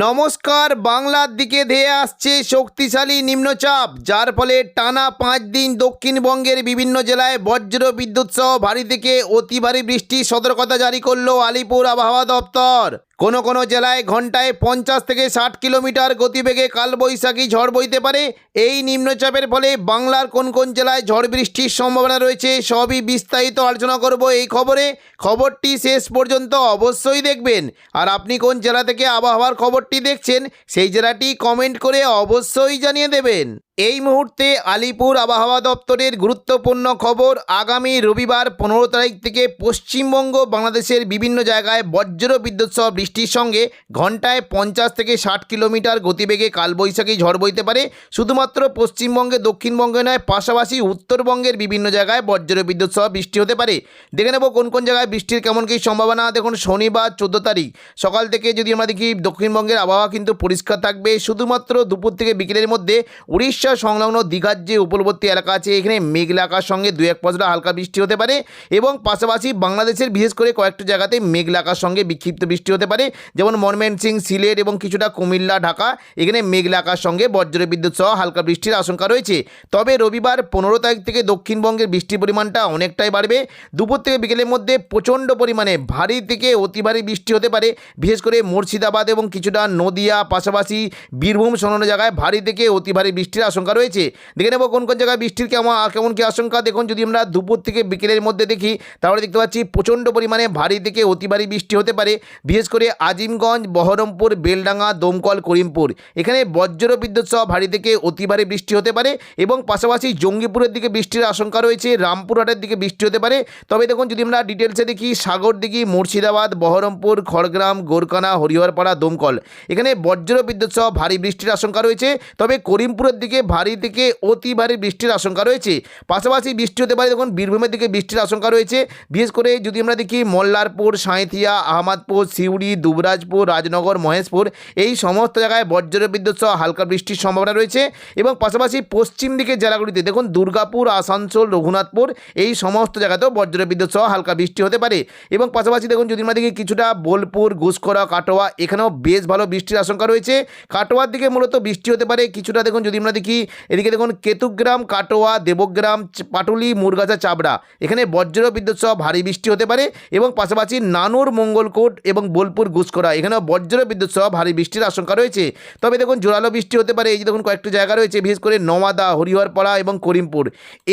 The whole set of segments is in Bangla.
নমস্কার। বাংলার দিকে ধেয়ে আসছে শক্তিশালী নিম্নচাপ, যার ফলে টানা 5 দিন দক্ষিণবঙ্গের বিভিন্ন জেলায় বজ্র বিদ্যুৎ সহ ভারী থেকে অতি ভারী বৃষ্টির সতর্কতা জারি করলো আলিপুর আবহাওয়া দপ্তর। কোনো কোনো জেলায় ঘন্টায় 50 থেকে 60 কিলোমিটার গতিবেগে কালবৈশাখী ঝড় বইতে পারে। এই নিম্নচাপের ফলে বাংলার কোন কোন জেলায় ঝড় বৃষ্টির সম্ভাবনা রয়েছে সবই বিস্তারিত আলোচনা করব এই খবরে। খবরটি শেষ পর্যন্ত অবশ্যই দেখবেন। আর আপনি কোন জেলা থেকে আবহাওয়ার খবরটি দেখছেন সেই জেলাটি কমেন্ট করে অবশ্যই জানিয়ে দেবেন। এই মুহূর্তে আলিপুর আবহাওয়া দপ্তরের গুরুত্বপূর্ণ খবর। আগামী রবিবার 15 তারিখ থেকে পশ্চিমবঙ্গ বাংলাদেশের বিভিন্ন জায়গায় বজ্র বিদ্যুৎ সহ বৃষ্টির সঙ্গে ঘন্টায় 50 থেকে 60 কিলোমিটার গতিবেগে কালবৈশাখী ঝড় বইতে পারে। শুধুমাত্র পশ্চিমবঙ্গে দক্ষিণবঙ্গে নয়, পাশাপাশি উত্তরবঙ্গের বিভিন্ন জায়গায় বজ্র বিদ্যুৎ সহ বৃষ্টি হতে পারে। দেখে নেব কোন কোন জায়গায় বৃষ্টির কেমন কী সম্ভাবনা। দেখুন, শনিবার 14 তারিখ সকাল থেকে যদি আমরা দেখি দক্ষিণবঙ্গের আবহাওয়া কিন্তু পরিষ্কার থাকবে। শুধুমাত্র দুপুর থেকে বিকেলের মধ্যে উড়িষ্যা সংলগ্ন দীঘার যে উপকূলবর্তী এলাকা আছে এখানে মেঘলা আকাশ সঙ্গে 2-1 পশলা হালকা বৃষ্টি হতে পারে। এবং পাশাপাশি বাংলাদেশের বিশেষ করে কয়েকটি জায়গাতে মেঘলা আকাশ সঙ্গে বিক্ষিপ্ত বৃষ্টি হতে পারে, যেমন ময়মনসিংহ, সিলেট এবং কিছুটা কুমিল্লা, ঢাকা এখানে মেঘলা আকাশ সঙ্গে বজ্র বিদ্যুৎ সহ হালকা বৃষ্টির আশঙ্কা রয়েছে। তবে রবিবার 15 তারিখ থেকে দক্ষিণবঙ্গের বৃষ্টির পরিমাণটা অনেকটাই বাড়বে। দুপুর থেকে বিকেলের মধ্যে প্রচণ্ড পরিমাণে ভারী থেকে অতি ভারী বৃষ্টি হতে পারে, বিশেষ করে মুর্শিদাবাদ এবং কিছুটা নদিয়া, পাশাপাশি বীরভূম সংলগ্ন জায়গায় ভারী থেকে অতি ভারী বৃষ্টির আশঙ্কা রয়েছে। দেখে নেব কোন কোন জায়গায় বৃষ্টির কেমন কি আশঙ্কা। দেখুন, যদি আমরা দুপুর থেকে বিকেলের মধ্যে দেখি তাহলে দেখতে পাচ্ছি প্রচণ্ড পরিমাণে ভারী থেকে অতি ভারী বৃষ্টি হতে পারে, বিশেষ করে আজিমগঞ্জ, বহরমপুর, বেলডাঙ্গা, দমকল, করিমপুর এখানে বজ্র বিদ্যুৎ সহ ভারী থেকে অতি ভারী বৃষ্টি হতে পারে। এবং পাশাপাশি জঙ্গিপুরের দিকে বৃষ্টির আশঙ্কা রয়েছে, রামপুরহাটের দিকে বৃষ্টি হতে পারে। তবে দেখুন, যদি আমরা ডিটেলসে দেখি সাগরদিঘি, মুর্শিদাবাদ, বহরমপুর, খড়গ্রাম, গোরকানা, হরিহরপাড়া, দমকল এখানে বজ্র বিদ্যুৎ সহ ভারী বৃষ্টির আশঙ্কা রয়েছে। তবে করিমপুরের দিকে ভারী থেকে অতি ভারী বৃষ্টির আশঙ্কা রয়েছে। পাশাপাশি বৃষ্টি হতে পারে দেখুন বীরভূমের দিকে বৃষ্টির আশঙ্কা রয়েছে, বিশেষ করে যদি আমরা দেখি মল্লারপুর, সাঁইথিয়া, আহমদপুর, সিউড়ি, দুবরাজপুর, রাজনগর, মহেশপুর এই সমস্ত জায়গায় বজ্র বিদ্যুৎ সহ হালকা বৃষ্টির সম্ভাবনা রয়েছে। এবং পাশাপাশি পশ্চিম দিকের জেলাগুলিতে দেখুন দুর্গাপুর, আসানসোল, রঘুনাথপুর এই সমস্ত জায়গাতেও বজ্র বিদ্যুৎ সহ হালকা বৃষ্টি হতে পারে। এবং পাশাপাশি দেখুন যদি আমরা দেখি কিছুটা বোলপুর, ঘুষখরা, কাটোয়া এখানেও বেশ ভালো বৃষ্টির আশঙ্কা রয়েছে। কাটোয়ার দিকে মূলত বৃষ্টি হতে পারে কিছুটা। দেখুন যদি আমরা দেখি এদিকে দেখুন কেতুগ্রাম, কাটোয়া, দেবগ্রাম, পাটুলি, মুরগাছা, চাবড়া এখানে বজ্র বিদ্যুৎ সহ ভারী বৃষ্টি হতে পারে। এবং পাশাপাশি নানুর, মঙ্গলকোট এবং বোলপুর, ঘুষখরা এখানেও বজ্র বিদ্যুৎ সহ ভারী বৃষ্টির আশঙ্কা রয়েছে। তবে দেখুন জোরালো বৃষ্টি হতে পারে এই যে দেখুন কয়েকটি জায়গা রয়েছে, বিশেষ করে নওয়াদা, হরিহরপাড়া এবং করিমপুর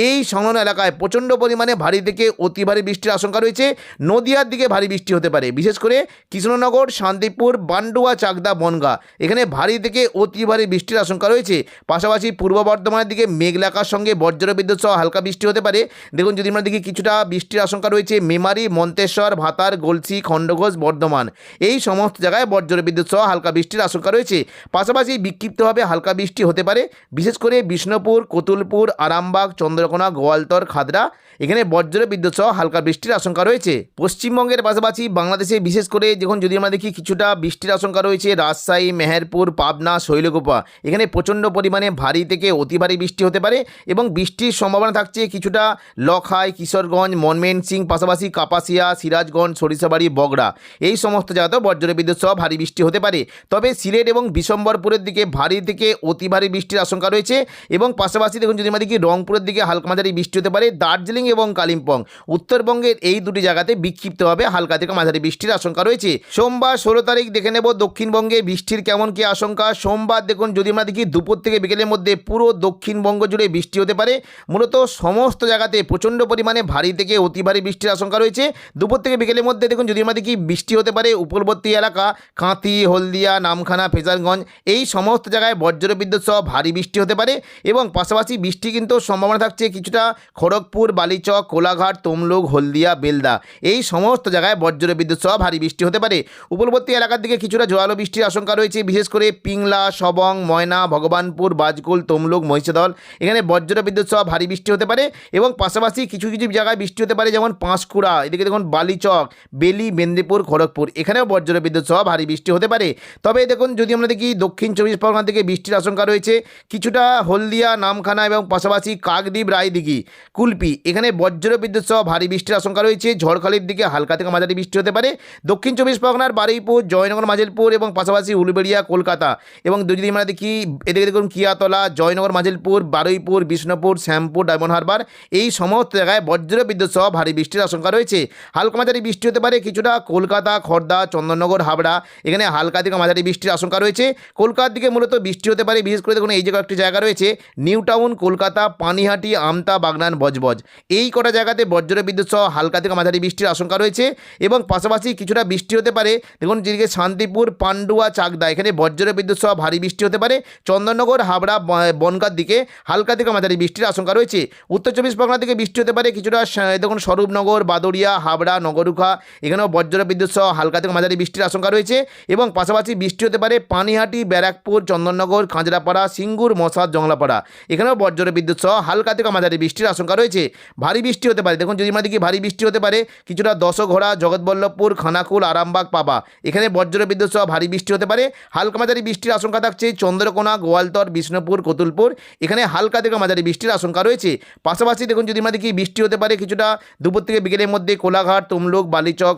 এই সংলগ্ন এলাকায় প্রচণ্ড পরিমাণে ভারী থেকে অতি ভারী বৃষ্টির আশঙ্কা রয়েছে। নদিয়ার দিকে ভারী বৃষ্টি হতে পারে, বিশেষ করে কৃষ্ণনগর, শান্তিপুর, বান্ডুয়া, চাকদা, বনগা এখানে ভারী থেকে অতি ভারী বৃষ্টির আশঙ্কা রয়েছে। পাশাপাশি পূর্ব বর্ধমানের দিকে মেঘলা আকাশ সঙ্গে বজ্র বিদ্যুৎ সহ হালকা বৃষ্টি হতে পারে। দেখুন যদি আমরা দেখি কিছুটা বৃষ্টির আশঙ্কা রয়েছে মেমারি, মন্তেশ্বর, ভাতার, গলসি, খণ্ডঘোষ, বর্ধমান এই সমস্ত জায়গায় বজ্র বিদ্যুৎ সহ হালকা বৃষ্টির আশঙ্কা রয়েছে। পাশাপাশি বিক্ষিপ্তভাবে হালকা বৃষ্টি হতে পারে, বিশেষ করে বিষ্ণুপুর, কতুলপুর, আরামবাগ, চন্দ্রকোনা, গোয়ালতর, খাদরা এখানে বজ্র বিদ্যুৎ সহ হালকা বৃষ্টির আশঙ্কা রয়েছে। পশ্চিমবঙ্গের পাশাপাশি বাংলাদেশে বিশেষ করে দেখুন যদি আমরা দেখি কিছুটা বৃষ্টির আশঙ্কা রয়েছে রাজশাহী, মেহেরপুর, পাবনা, শৈলকুপা এখানে প্রচণ্ড পরিমাণে ভারী থেকে অতি ভারী বৃষ্টি হতে পারে। এবং বৃষ্টির সম্ভাবনা থাকছে কিছুটা লখাই, কিশোরগঞ্জ, ময়মনসিংহ, পাশাপাশি কাপাসিয়া, সিরাজগঞ্জ, সরিষাবাড়ি, বগড়া এই সমস্ত জায়গাতেও বজ্র বিদ্যুৎ সহ ভারী বৃষ্টি হতে পারে। তবে সিলেট এবং বিশম্বরপুরের দিকে ভারী থেকে অতি ভারী বৃষ্টির আশঙ্কা রয়েছে। এবং পাশাপাশি দেখুন যদি আমরা দেখি রংপুরের দিকে হালকা মাঝারি বৃষ্টি হতে পারে। দার্জিলিং এবং কালিম্পং উত্তরবঙ্গের এই দুটি জায়গাতে বিক্ষিপ্তভাবে হালকা থেকে মাঝারি বৃষ্টির আশঙ্কা রয়েছে। সোমবার 16 তারিখ দেখে নেব দক্ষিণবঙ্গে বৃষ্টির কেমন কি আশঙ্কা। সোমবার দেখুন যদি আমরা দেখি দুপুর থেকে বিকেলের মধ্যে পুরো দক্ষিণবঙ্গ জুড়ে বৃষ্টি হতে পারে। মূলত সমস্ত জায়গাতে প্রচণ্ড পরিমাণে ভারী থেকে অতি ভারী বৃষ্টির আশঙ্কা রয়েছে। দুপুর থেকে বিকেলের মধ্যে দেখুন যদি আমরা দেখি বৃষ্টি হতে পারে উপকূলবর্তী এলাকা কাঁথি, হলদিয়া, নামখানা, ফেজারগঞ্জ এই সমস্ত জায়গায় বজ্র বিদ্যুৎ সহ ভারী বৃষ্টি হতে পারে। এবং পাশাপাশি বৃষ্টি কিন্তু সম্ভাবনা থাকছে কিছুটা খড়গপুর, বালিচক, কোলাঘাট, তমলুক, হলদিয়া, বেলদা এই সমস্ত জায়গায় বজ্র বিদ্যুৎ সহ ভারী বৃষ্টি হতে পারে। উপকূলবর্তী এলাকার দিকে কিছুটা জোরালো বৃষ্টির আশঙ্কা রয়েছে, বিশেষ করে পিংলা, সবং, ময়না, ভগবানপুর, বাজকুল, তমলুক, মহিষাদল এখানে বজ্র বিদ্যুৎ সহ ভারী বৃষ্টি হতে পারে। এবং পাশাপাশি কিছু কিছু জায়গায় বৃষ্টি হতে পারে, যেমন পাঁশকুড়া এদিকে দেখুন বালিচক, বেলি, মেদিনীপুর, খড়গপুর এখানেও বজ্র বিদ্যুৎ সহ ভারী বৃষ্টি হতে পারে। তবে দেখুন যদি আমরা দেখি দক্ষিণ 24 পরগনা থেকে বৃষ্টির আশঙ্কা রয়েছে কিছুটা হলদিয়া, নামখানা এবং পাশাপাশি কাকদ্বীপ, রায়দিঘি, কুলপি এখানে এখানে বজ্র বিদ্যুৎ সহ ভারী বৃষ্টির আশঙ্কা রয়েছে। ঝড়খালির দিকে হালকা থেকে মাঝারি বৃষ্টি হতে পারে। দক্ষিণ চব্বিশ পরগনার বারুইপুর, জয়নগর, মাজিলপুর এবং পাশাপাশি উলুবেড়িয়া, কলকাতা এবং যদি আমরা দেখি এদিকে দেখুন কিয়াতলা, জয়নগর, মাজিলপুর, বারুইপুর, বিষ্ণুপুর, শ্যামপুর, ডায়মন্ড হারবার এই সমস্ত জায়গায় বজ্র বিদ্যুৎ সহ ভারী বৃষ্টির আশঙ্কা রয়েছে। হালকা মাঝারি বৃষ্টি হতে পারে কিছুটা কলকাতা, খড়দা, চন্দননগর, হাবড়া এখানে হালকা থেকে মাঝারি বৃষ্টির আশঙ্কা রয়েছে। কলকাতার দিকে মূলত বৃষ্টি হতে পারে, বিশেষ করে দেখুন এই যে কয়েকটি জায়গা রয়েছে নিউ টাউন, কলকাতা, পানিহাটি, আমতা, বাগনান, বজবজ এই কটা জায়গাতে বজ্র বিদ্যুৎ সহ হালকা থেকে মাঝারি বৃষ্টির আশঙ্কা রয়েছে। এবং পাশাপাশি কিছুটা বৃষ্টি হতে পারে দেখুন যেদিকে শান্তিপুর, পান্ডুয়া, চাকদা এখানে বজ্র বিদ্যুৎ সহ ভারী বৃষ্টি হতে পারে। চন্দননগর, হাবড়া, বনগাঁর দিকে হালকা থেকে মাঝারি বৃষ্টির আশঙ্কা রয়েছে। উত্তর চব্বিশ পরগনা থেকে বৃষ্টি হতে পারে কিছুটা দেখুন স্বরূপনগর, বাদুড়িয়া, হাবড়া, নগরুখা এখানেও বজ্র বিদ্যুৎ সহ হালকা থেকে মাঝারি বৃষ্টির আশঙ্কা রয়েছে। এবং পাশাপাশি বৃষ্টি হতে পারে পানিহাটি, ব্যারাকপুর, চন্দননগর, খাঁজরাপাড়া, সিঙ্গুর, মশাদ, জংলাপাড়া এখানেও বজ্র বিদ্যুৎ সহ হালকা থেকে মাঝারি বৃষ্টির আশঙ্কা রয়েছে। ভারী বৃষ্টি হতে পারে দেখুন যদি আমরা দেখি ভারী বৃষ্টি হতে পারে কিছুটা দশঘোড়া, জগৎবল্লভপুর, খানাকুল, আরামবাগ, পাবা এখানে বজ্র বিদ্যুৎ সহ ভারী বৃষ্টি হতে পারে। হালকা মাঝারি বৃষ্টির আশঙ্কা থাকছে চন্দ্রকোনা, গোয়ালতর, বিষ্ণুপুর, কতুলপুর এখানে হালকা থেকে মাঝারি বৃষ্টির আশঙ্কা রয়েছে। পাশাপাশি দেখুন যদি আমরা দেখি বৃষ্টি হতে পারে কিছুটা দুপুর থেকে বিকেলের মধ্যে কোলাঘাট, তমলুক, বালিচক,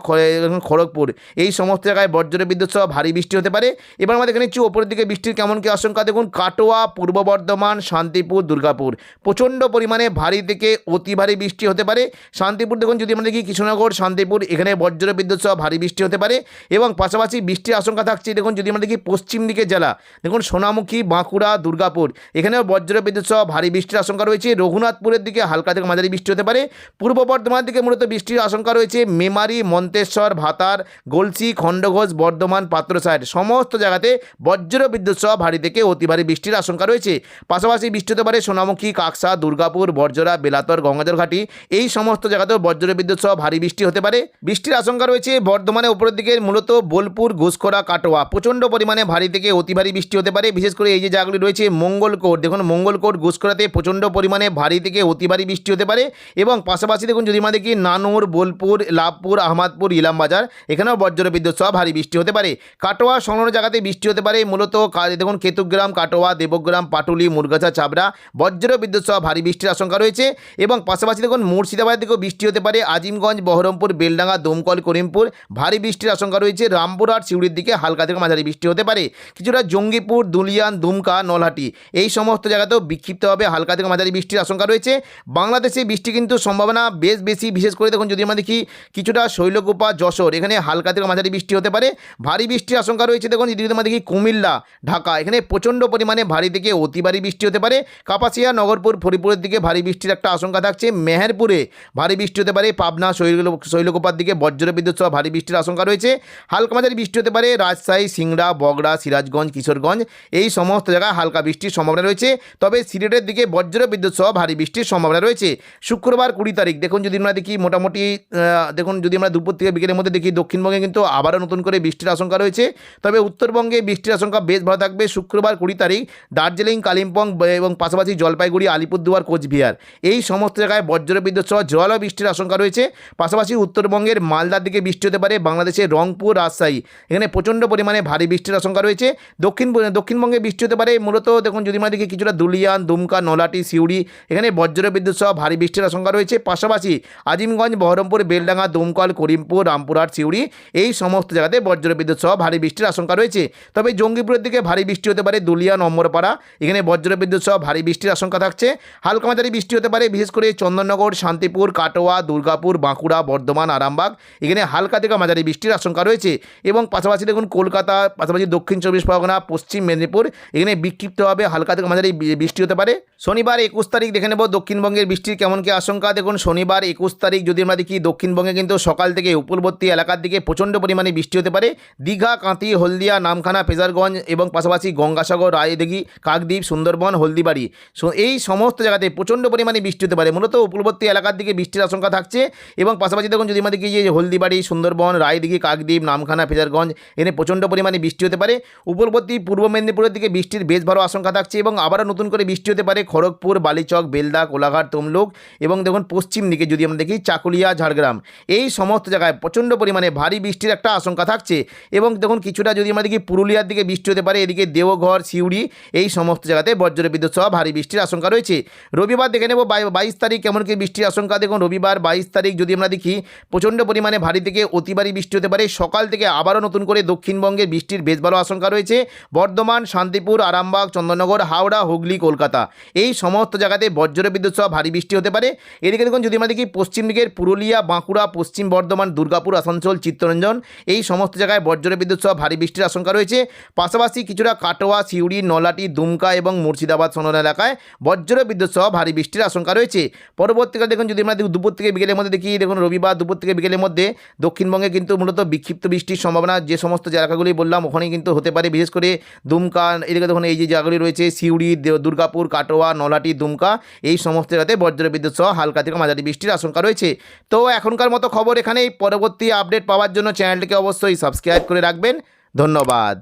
খড়গপুর এই সমস্ত জায়গায় বজ্র বিদ্যুৎ সহ ভারী বৃষ্টি হতে পারে। এবার আমাদের এখানে একটু ওপরের দিকে বৃষ্টির কেমন কি আশঙ্কা দেখুন কাটোয়া, পূর্ব বর্ধমান, শান্তিপুর, দুর্গাপুর প্রচণ্ড পরিমাণে ভারী থেকে অতি ভারী বৃষ্টি হতে পারে। শান্তিপুর দেখুন যদি আমরা দেখি কৃষ্ণনগর, শান্তিপুর এখানে বজ্র বিদ্যুৎ সহ ভারী বৃষ্টি হতে পারে। এবং পাশাপাশি বৃষ্টির আশঙ্কা থাকছে দেখুন যদি আমরা দেখি পশ্চিম দিকে জেলা দেখুন সোনামুখী, বাঁকুড়া, দুর্গাপুর এখানেও বজ্র বিদ্যুৎ সহ ভারী বৃষ্টির আশঙ্কা রয়েছে। রঘুনাথপুরের দিকে হালকা থেকে মাঝারি বৃষ্টি হতে পারে। পূর্ব বর্ধমান দিকে মূলত বৃষ্টির আশঙ্কা রয়েছে মেমারি, মন্তেশ্বর, ভাতার, গলসি, খণ্ডঘোষ, বর্ধমান, পাত্রসাইড সমস্ত জায়গাতে বজ্র বিদ্যুৎ সহ ভারী থেকে অতি ভারী বৃষ্টির আশঙ্কা রয়েছে। পাশাপাশি বৃষ্টি হতে পারে সোনামুখী, কাকসা, দুর্গাপুর, বর্জরা, বেলাতর, গঙ্গাধর ঘাটি এই সমস্ত জায়গাতেও বজ্র বিদ্যুৎ সহ ভারী বৃষ্টি হতে পারে। বৃষ্টির আশঙ্কা রয়েছে বর্ধমানের উপরের দিকে মূলত বোলপুর, ঘুষখোরা, কাটোয়া প্রচণ্ড পরিমাণে ভারী থেকে অতি ভারী বৃষ্টি হতে পারে। বিশেষ করে এই যে জায়গাগুলি রয়েছে মঙ্গলকোট দেখুন মঙ্গলকোট, ঘুষখোরাতে প্রচণ্ড পরিমাণে ভারী থেকে অতি ভারী বৃষ্টি হতে পারে। এবং পাশাপাশি দেখুন যদি আমরা দেখি নানুর, বোলপুর, লাভপুর, আহমদপুর, ইলামবাজার এখানেও বজ্র বিদ্যুৎ সহ ভারী বৃষ্টি হতে পারে। কাটোয়া সংলগ্ন জায়গাতে বৃষ্টি হতে পারে মূলত দেখুন কেতুগ্রাম, কাটোয়া, দেবগ্রাম, পাটুলি, মুরগাছা, চাবড়া বজ্র বিদ্যুৎ সহ ভারী বৃষ্টির আশঙ্কা রয়েছে। এবং পাশাপাশি দেখুন মুর্শিদাবাদ দিকেও বৃষ্টি হতে পারে। আজিমগঞ্জ, বহরমপুর, বেলডাঙ্গা, দমকল, করিমপুর ভারী বৃষ্টির আশঙ্কা রয়েছে। রামপুরহাট, সিউড়ির দিকে হালকা থেকে মাঝারি বৃষ্টি হতে পারে। কিছুটা জঙ্গিপুর, দুলিয়ান, দুমকা, নলহাটি এই সমস্ত জায়গাতেও বিক্ষিপ্তভাবে হালকা থেকে মাঝারি বৃষ্টির আশঙ্কা রয়েছে। বাংলাদেশে বৃষ্টি কিন্তু সম্ভাবনা বেশ বেশি। বিশেষ করে দেখুন যদি আমরা দেখি কিছুটা শৈলকুপা, যশোর এখানে হালকা থেকে মাঝারি বৃষ্টি হতে পারে। ভারী বৃষ্টির আশঙ্কা রয়েছে দেখুন যদি আমরা দেখি কুমিল্লা, ঢাকা এখানে প্রচণ্ড পরিমাণে ভারী থেকে অতি ভারী বৃষ্টি হতে পারে। কাপাসিয়া, নগরপুর, ফরিদপুরের দিকে ভারী বৃষ্টির একটা আশঙ্কা থাকছে। মেহেরপুরে ভারী বৃষ্টি হতে পারে। পাবনা, শৈলকুপার দিকে বজ্র বিদ্যুৎ সহ ভারী বৃষ্টির আশঙ্কা রয়েছে। হালকা মাঝারি বৃষ্টি হতে পারে রাজশাহী, সিংড়া, বগড়া, সিরাজগঞ্জ, কিশোরগঞ্জ এই সমস্ত জায়গায় হালকা বৃষ্টির সম্ভাবনা রয়েছে। তবে সিলেটের দিকে বজ্র বিদ্যুৎ সহ ভারী বৃষ্টির সম্ভাবনা রয়েছে। শুক্রবার 20 তারিখ দেখুন যদি আমরা দেখি মোটামুটি দেখুন যদি আমরা দুপুর থেকে বিকেলের মধ্যে দেখি দক্ষিণবঙ্গে কিন্তু আবারও নতুন করে বৃষ্টির আশঙ্কা রয়েছে। তবে উত্তরবঙ্গে বৃষ্টির আশঙ্কা বেশ ভালো থাকবে। শুক্রবার 20 তারিখ দার্জিলিং, কালিম্পং এবং পাশাপাশি জলপাইগুড়ি, আলিপুরদুয়ার, কোচবিহার এই সমস্ত জায়গায় বজ্র বিদ্যুৎ সহ জল বৃষ্টির আশঙ্কা রয়েছে। পাশাপাশি উত্তরবঙ্গের মালদার দিকে বৃষ্টি হতে পারে। বাংলাদেশের রংপুর, রাজশাহী এখানে প্রচণ্ড পরিমাণে ভারী বৃষ্টির আশঙ্কা রয়েছে। দক্ষিণবঙ্গে বৃষ্টি হতে পারে মূলত দেখুন যদি আমরা দেখি কিছুটা দুলিয়ান, দুমকা, নলহাটি, সিউড়ি এখানে বজ্র বিদ্যুৎ সহ ভারী বৃষ্টির আশঙ্কা রয়েছে। পাশাপাশি আজিমগঞ্জ, বহরমপুর, বেলডাঙ্গা, দমকল, করিমপুর, রামপুরহাট, সিউড়ি এই সমস্ত জায়গাতে বজ্র বিদ্যুৎ সহ ভারী বৃষ্টির আশঙ্কা রয়েছে। তবে জঙ্গিপুরের দিকে ভারী বৃষ্টি হতে পারে। দুলিয়ান, অম্বরপাড়া এখানে বজ্র বিদ্যুৎ সহ ভারী বৃষ্টির আশঙ্কা থাকছে। হালকা মাঝারি বৃষ্টি হতে পারে বিশেষ করে চন্দননগর, শান্তিপুর, কাটোয়া, দুর্গাপুর, বাঁকুড়া, বর্ধমান, আরামবাগ এখানে হালকা থেকে মাঝারি বৃষ্টির আশঙ্কা রয়েছে। এবং পাশাপাশি দেখুন কলকাতা, পাশাপাশি দক্ষিণ চব্বিশ পরগনা, পশ্চিম মেদিনীপুর এখানে বিক্ষিপ্তভাবে হালকা থেকে মাঝারি বৃষ্টি হতে পারে। শনিবার 21 তারিখ দেখে নেব দক্ষিণবঙ্গের বৃষ্টির কেমন কি আশঙ্কা। দেখুন শনিবার 21 তারিখ যদি আমরা দেখি দক্ষিণবঙ্গে কিন্তু সকাল থেকে উপকূলবর্তী এলাকার দিকে প্রচণ্ড পরিমাণে বৃষ্টি হতে পারে। দীঘা, কাঁথি, হলদিয়া, নামখানা, ফেজারগঞ্জ এবং পাশাপাশি গঙ্গাসাগর, রায়দিঘি, কাকদ্বীপ, সুন্দরবন, হলদিবাড়ি এই সমস্ত জায়গাতে প্রচণ্ড পরিমাণে বৃষ্টি হতে পারে। মূলত উপকূলবর্তী এলাকার দিকে বৃষ্টির আশঙ্কা থাকছে। এবং পাশাপাশি দেখুন যদি আমরা দেখি যে হলদিবাড়ি, সুন্দরবন, রায়দিঘি, কাকদ্বীপ, নামখানা, ফেজারগঞ্জ এখানে প্রচণ্ড পরিমাণে বৃষ্টি হতে পারে। উপকূলবর্তী পূর্ব মেদিনীপুরের দিকে বৃষ্টির বেশ ভালো আশঙ্কা থাকছে। এবং আবারও নতুন করে বৃষ্টি হতে পারে খড়গপুর, বালিচক, বেলদা, কোলাঘাট, তমলুক এবং দেখুন পশ্চিম দিকে যদি আমরা দেখি চাকুলিয়া, ঝাড়গ্রাম এই সমস্ত জায়গায় প্রচণ্ড পরিমাণে ভারী বৃষ্টির একটা আশঙ্কা থাকছে। এবং দেখুন কিছুটা যদি আমরা দেখি পুরুলিয়ার দিকে বৃষ্টি হতে পারে। এদিকে দেওঘর, সিউড়ি এই সমস্ত জায়গাতে বজ্র বিদ্যুৎ সহ ভারী বৃষ্টির আশঙ্কা রয়েছে। রবিবার দেখে নেব 22 তারিখ কেমন এমনকি বৃষ্টির আশঙ্কা দেখুন রবিবার 22 তারিখ যদি আমরা দেখি প্রচণ্ড পরিমাণে ভারী থেকে অতি ভারী বৃষ্টি হতে পারে। সকাল থেকে আবারও নতুন করে দক্ষিণবঙ্গে বৃষ্টির বেশ ভালো আশঙ্কা রয়েছে। বর্ধমান, শান্তিপুর, আরামবাগ, চন্দননগর, হাওড়া, হুগলি, কলকাতা এই সমস্ত জায়গাতে বজ্রবিদ্যুৎ সহ ভারী বৃষ্টি হতে পারে। এদিকে দেখুন যদি আমরা দেখি পশ্চিম দিকের পুরুলিয়া, বাঁকুড়া, পশ্চিম বর্ধমান, দুর্গাপুর, আসানসোল, চিত্তরঞ্জন এই সমস্ত জায়গায় বজ্রবিদ্যুৎ সহ ভারী বৃষ্টির আশঙ্কা রয়েছে। পাশাপাশি কিছুটা কাটোয়া, সিউড়ি, নলাটি, দুমকা এবং মুর্শিদাবাদ সনদ এলাকায় বজ্রবিদ্যুৎ সহ ভারী বৃষ্টির আশঙ্কা রয়েছে। পরবর্তীকালে দেখুন যদি আমরা দুপুর থেকে বিকেলের মধ্যে দেখি, দেখুন রবিবার দুপুর থেকে বিকেলের মধ্যে দক্ষিণবঙ্গে কিন্তু মূলত বিক্ষিপ্ত বৃষ্টির সম্ভাবনা যে সমস্ত জায়গাগুলি বললাম ওখানেই কিন্তু হতে পারে। বিশেষ করে দুমকা, এদিকে দেখুন এই যে জায়গাগুলি রয়েছে সিউড়ি, দুর্গাপুর, কাটোয়া, নলাটি, দুমকা এই সমস্ত জায়গাতে বজ্রবিদ্যুৎ সহ হালকা থেকে মাঝারি বৃষ্টির আশঙ্কা রয়েছে। তো এখনকার মতো খবর এখানেই। পরবর্তী আপডেট পাওয়ার জন্য চ্যানেলটিকে অবশ্যই সাবস্ক্রাইব করে রাখবেন। ধন্যবাদ।